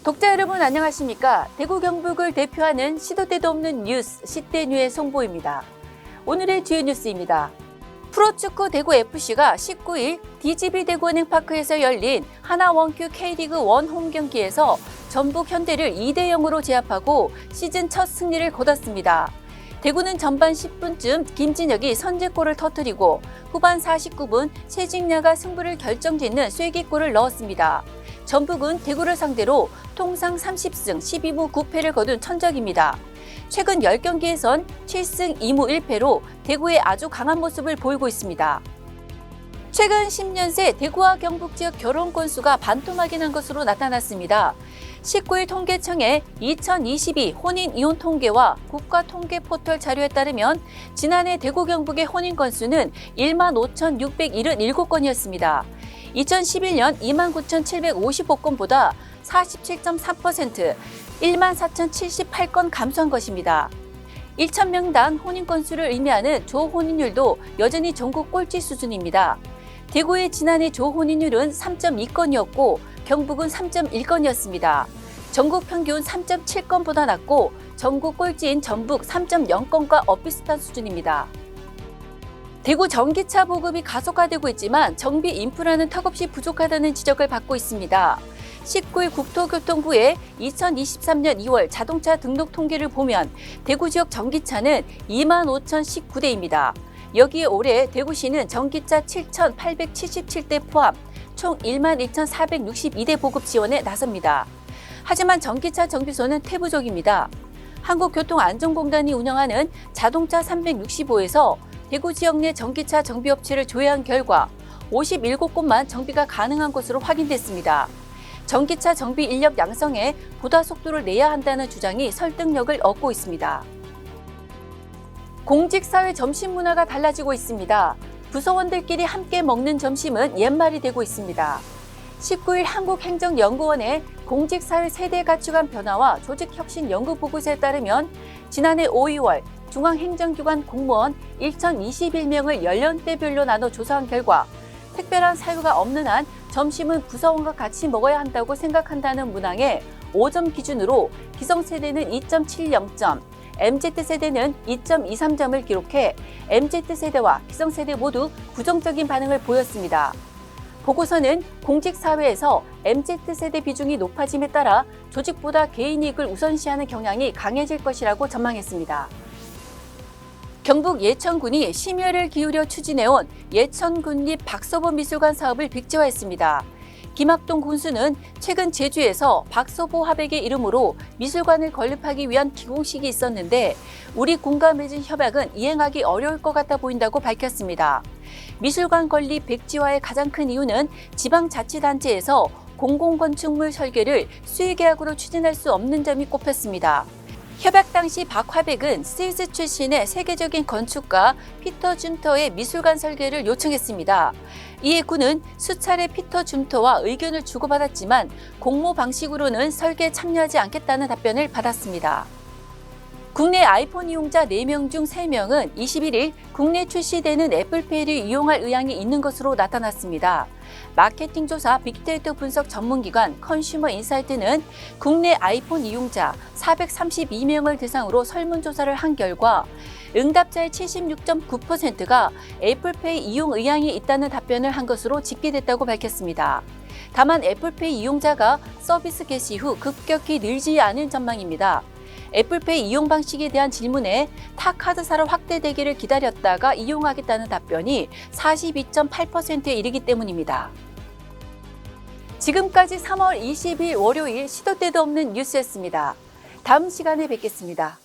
독자 여러분 안녕하십니까? 대구 경북을 대표하는 시도 때도 없는 뉴스 시대뉴의 송보입니다. 오늘의 주요 뉴스입니다. 프로축구 대구FC가 19일 DGB 대구은행파크에서 열린 하나원큐 K리그 1 홈경기에서 전북 현대를 2대0으로 제압하고 시즌 첫 승리를 거뒀습니다. 대구는 전반 10분쯤 김진혁이 선제골을 터뜨리고 후반 49분 최직야가 승부를 결정짓는 쐐기골을 넣었습니다. 전북은 대구를 상대로 통상 30승 12무 9패를 거둔 천적입니다. 최근 10경기에선 7승 2무 1패로 대구의 아주 강한 모습을 보이고 있습니다. 최근 10년 새 대구와 경북 지역 결혼 건수가 반토막이 난 것으로 나타났습니다. 19일 통계청의 2022 혼인-이혼 통계와 국가통계 포털 자료에 따르면 지난해 대구 경북의 혼인 건수는 15,677건이었습니다. 2011년 29,755건보다 47.3%, 14,078건 감소한 것입니다. 1,000명당 혼인 건수를 의미하는 조혼인율도 여전히 전국 꼴찌 수준입니다. 대구의 지난해 조혼인율은 3.2건이었고 경북은 3.1건이었습니다. 전국 평균 3.7건보다 낮고 전국 꼴찌인 전북 3.0건과 엇비슷한 수준입니다. 대구 전기차 보급이 가속화되고 있지만 정비 인프라는 턱없이 부족하다는 지적을 받고 있습니다. 19일 국토교통부의 2023년 2월 자동차 등록 통계를 보면 대구 지역 전기차는 25,019대입니다. 여기에 올해 대구시는 전기차 7,877대 포함 총 11,462대 보급 지원에 나섭니다. 하지만 전기차 정비소는 태부족입니다. 한국교통안전공단이 운영하는 자동차 365에서 대구 지역 내 전기차 정비업체를 조회한 결과 57곳만 정비가 가능한 것으로 확인됐습니다. 전기차 정비 인력 양성에 보다 속도를 내야 한다는 주장이 설득력을 얻고 있습니다. 공직사회 점심 문화가 달라지고 있습니다. 부서원들끼리 함께 먹는 점심은 옛말이 되고 있습니다. 19일 한국행정연구원의 공직사회 세대 가치관 변화와 조직혁신 연구보고서에 따르면 지난해 5, 6월 중앙행정기관 공무원 1,021명을 연령대별로 나눠 조사한 결과 특별한 사유가 없는 한 점심은 부서원과 같이 먹어야 한다고 생각한다는 문항에 5점 기준으로 기성세대는 2.70점, MZ세대는 2.23점을 기록해 MZ세대와 기성세대 모두 부정적인 반응을 보였습니다. 보고서는 공직사회에서 MZ세대 비중이 높아짐에 따라 조직보다 개인 이익을 우선시하는 경향이 강해질 것이라고 전망했습니다. 경북 예천군이 심혈을 기울여 추진해온 예천군립 박서보 미술관 사업을 백지화했습니다. 김학동 군수는 최근 제주에서 박서보 화백의 이름으로 미술관을 건립하기 위한 기공식이 있었는데 우리 군과 맺은 협약은 이행하기 어려울 것 같아 보인다고 밝혔습니다. 미술관 건립 백지화의 가장 큰 이유는 지방자치단체에서 공공건축물 설계를 수의계약으로 추진할 수 없는 점이 꼽혔습니다. 협약 당시 박화백은 스위스 출신의 세계적인 건축가 피터 줌터의 미술관 설계를 요청했습니다. 이에 군은 수차례 피터 줌터와 의견을 주고받았지만 공모 방식으로는 설계에 참여하지 않겠다는 답변을 받았습니다. 국내 아이폰 이용자 4명 중 3명은 21일 국내 출시되는 애플페이를 이용할 의향이 있는 것으로 나타났습니다. 마케팅 조사 빅데이터 분석 전문기관 컨슈머 인사이트는 국내 아이폰 이용자 432명을 대상으로 설문조사를 한 결과 응답자의 76.9%가 애플페이 이용 의향이 있다는 답변을 한 것으로 집계됐다고 밝혔습니다. 다만 애플페이 이용자가 서비스 개시 후 급격히 늘지 않은 전망입니다. 애플페이 이용 방식에 대한 질문에 타 카드사로 확대되기를 기다렸다가 이용하겠다는 답변이 42.8%에 이르기 때문입니다. 지금까지 3월 20일 월요일 시도 때도 없는 뉴스였습니다. 다음 시간에 뵙겠습니다.